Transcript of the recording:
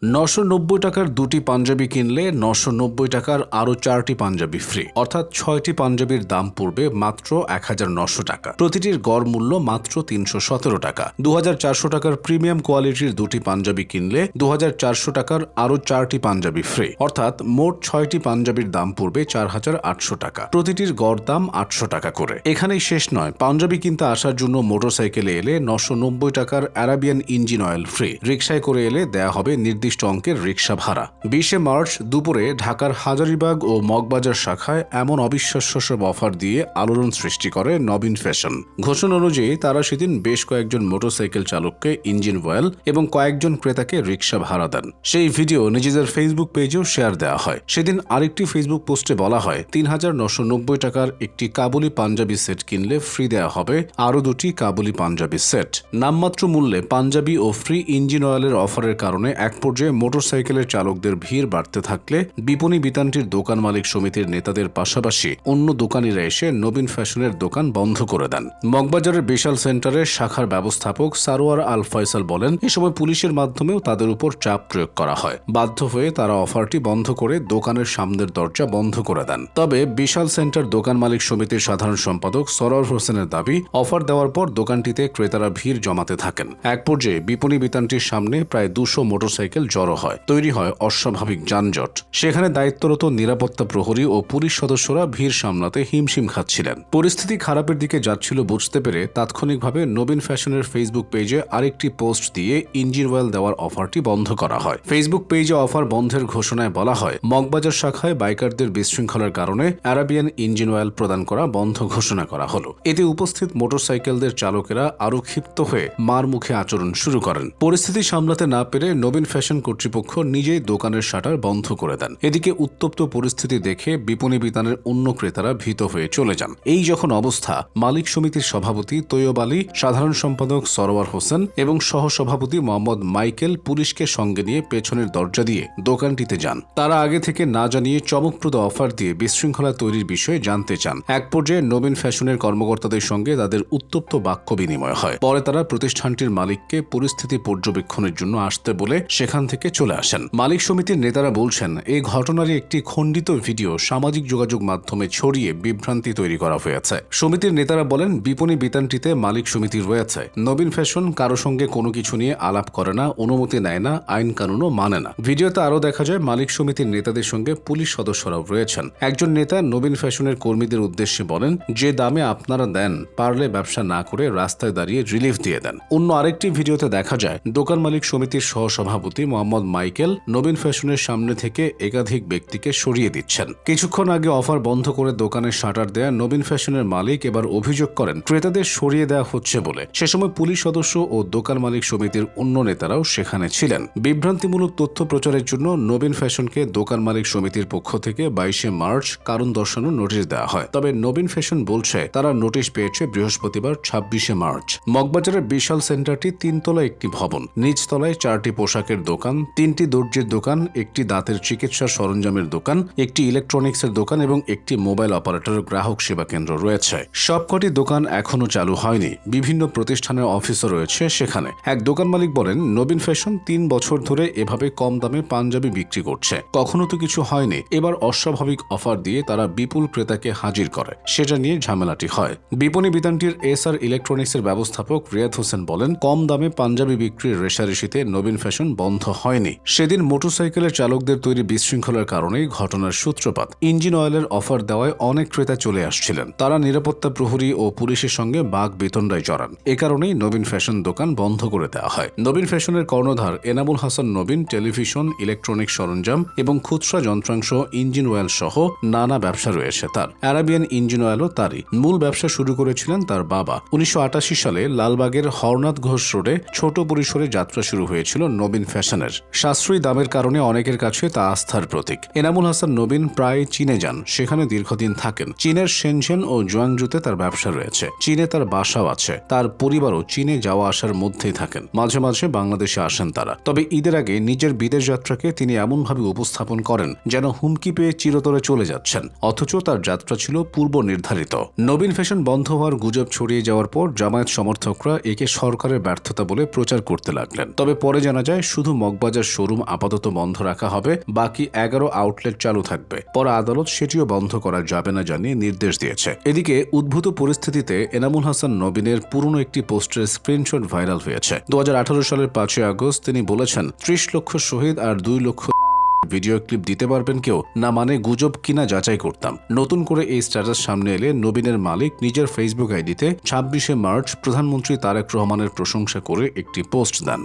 990 টাকার দুটি পাঞ্জাবি কিনলে 990 টাকার আরও 4টি পাঞ্জাবি ফ্রি, অর্থাৎ 6টি পাঞ্জাবির দাম পড়বে মাত্র 1900 টাকা। প্রতিটির গড় মূল্য মাত্র 317 টাকা। 2400 টাকার প্রিমিয়াম কোয়ালিটির দুটি পাঞ্জাবি কিনলে 2400 টাকার আরও 4টি পাঞ্জাবি ফ্রি, অর্থাৎ মোট 6টি পাঞ্জাবির দাম পড়বে 4800 টাকা। প্রতিটির গড় দাম 800 টাকা করে। এখানেই শেষ নয়, পাঞ্জাবি কিনতে আসার জন্য মোটরসাইকেলে এলে 990 টাকার অ্যারাবিয়ান ইঞ্জিন অয়েল ফ্রি। রিকশায় করে এলে দেয়া হবে নির্দিষ্ট অঙ্কের রিকশা ভাড়া। 20 মার্চ দুপুরে ঢাকার হাজারীবাগ ও মগবাজার শাখায় এমন অবিশ্বাস্য সব অফার দিয়ে আলোড়ন সৃষ্টি করে নবীন ফ্যাশন। ঘোষণা অনুযায়ী তারা সেদিন বেশ কয়েকজন মোটরসাইকেল চালককে ইঞ্জিন অয়েল এবং কয়েকজন ক্রেতাকে রিকশা ভাড়া দেন। সেই ভিডিও নিজেদের ফেসবুক পেজেও শেয়ার দেওয়া হয়। সেদিন আরেকটি ফেসবুক পোস্টে বলা হয় 3990 টাকার একটি কাবুলি পাঞ্জাবি সেট কিনলে ফ্রি দেওয়া হবে আরও দুটি কাবুলি পাঞ্জাবি সেট। নামমাত্র মূল্যে পাঞ্জাবি ও ফ্রি ইঞ্জিন অয়েলের অফারের কারণে এক পর্যায়ে মোটরসাইকেলের চালকদের ভিড় বাড়তে থাকলে বিপণী বিতানটির দোকান মালিক সমিতির নেতাদের পাশাপাশি অন্য দোকানিরা এসে নবীন ফ্যাশনের দোকান বন্ধ করে দেন। মগবাজারের বিশাল সেন্টারের শাখার ব্যবস্থাপক সারোয়ার আল ফয়সাল বলেন, এ সময় পুলিশের মাধ্যমেও তাদের উপর চাপ প্রয়োগ করা হয়। বাধ্য হয়ে তারা অফারটি বন্ধ করে দোকানের সামনের দরজা বন্ধ করে দেন। তবে বিশাল সেন্টার দোকান মালিক সমিতির সাধারণ সম্পাদক সরওয়ার হোসেনের দাবি, অফার দেওয়ার পর দোকানটিতে ক্রেতারা ভিড় জমাতে থাকেন। এক পর্যায়ে বিপণী বিতানটির সামনে প্রায় 200 মোটরসাইকেল জড়ো হয়। তৈরি হয় অস্বাভাবিক যানজট। সেখানে দায়িত্বরত নিরাপত্তা প্রহরী ও পুলিশ সদস্যরা ভিড় সামলাতে হিমশিম খাচ্ছিলেন। পরিস্থিতি খারাপের দিকে যাচ্ছিল বুঝতে পেরে তাৎক্ষণিকভাবে নবীন ফ্যাশনের ফেসবুক পেজে আরেকটি পোস্ট দিয়ে ইঞ্জিন অয়েল দেওয়ার অফারটি বন্ধ করা হয়। ফেসবুক পেজে অফার বন্ধের ঘোষণায় বলা হয়, মগবাজার শাখায় বাইকারদের বিশৃঙ্খলার কারণে অ্যারাবিয়ান ইঞ্জিন অয়েল প্রদান করা বন্ধ ঘোষণা করা হলো। এতে উপস্থিত মোটরসাইকেলদের চালকেরা আরও ক্ষিপ্ত হয়ে মার মুখে আচরণ শুরু করেন। পরিস্থিতি সামলাতে না পেরে নবীন ফ্যাশন কর্তৃপক্ষ নিজেই দোকানের শাটার বন্ধ করে দেন। এদিকে উত্তপ্ত পরিস্থিতি দেখে বিপণী বিতানের অন্য ক্রেতারা ভীত হয়ে চলে যান। এই যখন অবস্থা, মালিক সমিতির সভাপতি তৈয়ব আলী, সাধারণ সম্পাদক সরওয়ার হোসেন এবং সহসভাপতি মোহাম্মদ মাইকেল পুলিশকে সঙ্গে নিয়ে পেছনের দরজা দিয়ে দোকানটিতে যান। তারা আগে থেকে না জানিয়ে চমকপ্রদ অফার দিয়ে বিশৃঙ্খলা তৈরির বিষয়ে জানতে চান। এক পর্যায়ে নবীন ফ্যাশনের কর্মকর্তাদের সঙ্গে তাদের উত্তপ্ত বাক্য বিনিময় হয়। পরে তারা প্রতিষ্ঠানটির মালিককে পরিস্থিতি পর্যবেক্ষণের জন্য আসতে বলে সেখান থেকে চলে আসেন। মালিক সমিতির নেতারা বলছেন, এই ঘটনারই একটি খণ্ডিত ভিডিও সামাজিক যোগাযোগ মাধ্যমে ছড়িয়ে বিভ্রান্তি তৈরি করা হয়েছে। সমিতির নেতারা বলেন, বিপণী বিতানটিতে মালিক সমিতি রয়েছে। নবীন ফ্যাশন কারো সঙ্গে কোনো কিছু নিয়ে আলাপ করে না, অনুমতি নেয় না, আইন কানুনও মানে না। ভিডিওতে আরও দেখা যায় মালিক সমিতির নেতাদের সঙ্গে পুলিশ সদস্যরাও রয়েছেন। একজন নেতা নবীন ফ্যাশনের কর্মীদের উদ্দেশ্যে বলেন, যে দামে আপনারা দেন, পারলে ব্যবসা না করে রাস্তায় দাঁড়িয়ে রিলিফ দিয়ে দেন। অন্য আরেকটি ভিডিওতে দেখা যায় দোকান মালিক সমিতির সহসভাপতি মোহাম্মদ মাইকেল নবীন ফ্যাশনের সামনে থেকে একাধিক ব্যক্তিকে সরিয়ে দিচ্ছেন। কিছুক্ষণ আগে অফার বন্ধ করে দোকানের শাটার দেয়া নবীন ফ্যাশনের মালিক এবার অভিযোগ করেন ক্রেতাদের সরিয়ে দেওয়া হচ্ছে বলে। সে সময় পুলিশ সদস্য ও দোকান মালিক সমিতির অন্য নেতারাও সেখানে ছিলেন। বিভ্রান্তিমূলক তথ্য প্রচারের জন্য নবীন ফ্যাশনকে দোকান মালিক সমিতির পক্ষ থেকে 22 মার্চ কারণ দর্শানোর নোটিশ দেওয়া হয়। তবে নবীন ফ্যাশন বলছে তারা নোটিশ পেয়েছে বৃহস্পতিবার 26 মার্চ। মগবাজারের বিশাল সেন্টারটি 3 তলা একটি ভবন। নিচ তলায় 4টি পোশাকের দোকান, 3টি দর্জির দোকান, একটি দাঁতের চিকিৎসা সরঞ্জামের দোকান, একটি ইলেকট্রনিক্সের দোকান এবং একটি মোবাইল অপারেটরের গ্রাহক সেবা কেন্দ্র রয়েছে। সবকটি দোকান এখনও চালু হয়নি। বিভিন্ন প্রতিষ্ঠানের অফিসও রয়েছে সেখানে। এক দোকান মালিক বলেন, নবীন ফ্যাশন 3 বছর ধরে এভাবে কম দামে পাঞ্জাবি বিক্রি করছে, কখনো তো কিছু হয়নি। এবার অস্বাভাবিক অফার দিয়ে তারা বিপুল ক্রেতাকে হাজির করে, সেটা নিয়ে ঝামেলাটি হয়। বিপণী বিতানটির SR ইলেকট্রনিক্সের ব্যবস্থাপক রিয়াদ হোসেন বলেন, কম দামে পাঞ্জাবি বিক্রির রেশারেশিতে নবীন ফ্যাশন বন্ধ হয়নি। সেদিন মোটরসাইকেলের চালকদের তৈরি বিশৃঙ্খলার কারণেই ঘটনার সূত্রপাত। ইঞ্জিন অয়েলের অফার দেওয়ায় অনেক ক্রেতা চলে আসছিলেন। তারা নিরাপত্তা প্রহরী ও পুলিশের সঙ্গে বাঘ বেতনডায় জড়ান। এ কারণেই নবীন ফ্যাশন দোকান বন্ধ করে দেওয়া হয়। নবীন ফ্যাশনের কর্ণধার এনামুল হাসান নবীন টেলিভিশন, ইলেকট্রনিক সরঞ্জাম এবং খুচরা যন্ত্রাংশ, ইঞ্জিন অয়েল সহ নানা ব্যবসা রয়েছে তার। অ্যারাবিয়ান ইঞ্জিন অয়েলও তারই। মূল ব্যবসা শুরু করেছিলেন তার বাবা। 1988 সালে লালবাগের হরনাথ ঘোষ রোডে ছোট পরিসরে যাত্রা শুরু হয়েছিল নবীন ফ্যাশনের। সাশ্রয়ী দামের কারণে অনেকের কাছে তা আস্থার প্রতীক। এনামুল হাসান নবীন প্রায় চীনে যান, সেখানে দীর্ঘদিন থাকেন। চীনের শেনঝেন ও জুয়াংজুতে তার ব্যবসা রয়েছে। চীনে তার বাসাও আছে। তার পরিবারও চীনে যাওয়া আসার মধ্যেই থাকেন। মাঝে মাঝে বাংলাদেশে আসেন তারা। তবে ঈদের আগে নিজের বিদেশ যাত্রাকে তিনি এমনভাবে উপস্থাপন করেন যেন হুমকি পেয়ে চিরতরে চলে যাচ্ছেন, অথচ তার যাত্রা ছিল পূর্ব নির্ধারিত। নবীন ফ্যাশন বন্ধ হওয়ার গুজব ছড়িয়ে যাওয়ার পর জামায়াত সমর্থকরা একে সরকারের ব্যর্থতা বলে প্রচার করতে লাগলেন। তবে পরে জানা যায় শুধু মগবাজার শোরুম আপাতত বন্ধ রাখা হবে, বাকি 11 আউটলেট চালু থাকবে। পরে আদালত সেটিও বন্ধ করা যাবে না জানিয়ে নির্দেশ দিয়েছে। এদিকে উদ্ভূত পরিস্থিতিতে এনামুল হাসান নবীনের পুরনো একটি পোস্টের স্ক্রিনশট ভাইরাল হয়েছে। 2018 সালের 5 আগস্ট তিনি বলেছেন, 30 লক্ষ শহীদ আর 2 লক্ষ ভিডিও ক্লিপ দিতে পারবেন কেউ না, মানে গুজব কিনা যাচাই করতাম। নতুন করে এই স্ট্যাটাস সামনে এলে নবীনের মালিক নিজের ফেসবুক আইডিতে 26শে মার্চ প্রধানমন্ত্রী তারেক রহমানের প্রশংসা করে একটি পোস্ট দেন।